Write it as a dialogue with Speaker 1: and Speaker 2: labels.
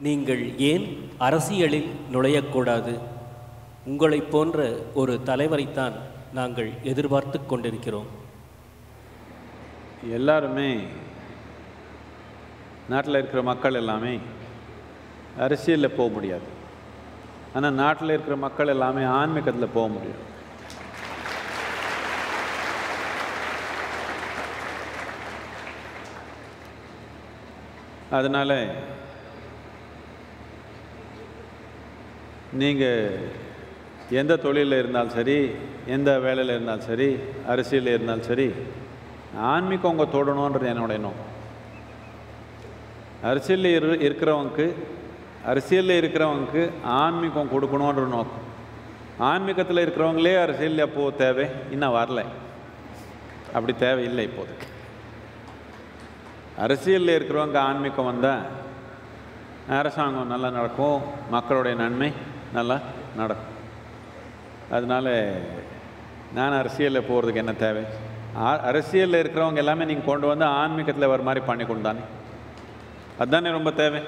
Speaker 1: நீங்கள் ஏன் அரசியலில் நுழையக்கூடாது? உங்களைப் போன்ற ஒரு தலைவரைத்தான் நாங்கள் எதிர்பார்த்து கொண்டிருக்கிறோம்.
Speaker 2: எல்லாருமே நாட்டில் இருக்கிற மக்கள் எல்லாமே அரசியலில் போக முடியாது. ஆனால் நாட்டில் இருக்கிற மக்கள் எல்லாமே ஆன்மீகத்தில் போக முடியும். அதனால் நீங்கள் எந்த தொழிலில் இருந்தாலும் சரி, எந்த வேலையில் இருந்தாலும் சரி, அரசியலில் இருந்தாலும் சரி, ஆன்மீகம் உங்கள் தொடணுன்றது என்னோட எண்ணம். அரசியலில் இருக்கிறவங்களுக்கு ஆன்மீகம் கொடுக்கணுன்ற நோக்கம். ஆன்மீகத்தில் இருக்கிறவங்களே அரசியல் எப்போது தேவை, இன்னும் வரல. அப்படி தேவையில்லை இப்போதைக்கு. அரசியலில் இருக்கிறவங்க ஆன்மீகம் வந்தால் அரசாங்கம் நல்லா நடக்கும், மக்களுடைய நன்மை நல்லா நடக்கும். அதனால் நான் அரசியலில் போகிறதுக்கு என்ன தேவை? அரசியலில் இருக்கிறவங்க எல்லாமே நீங்கள் கொண்டு வந்து ஆன்மீகத்தில் வர மாதிரி பண்ணி கொண்டானே, அதுதானே ரொம்ப தேவை.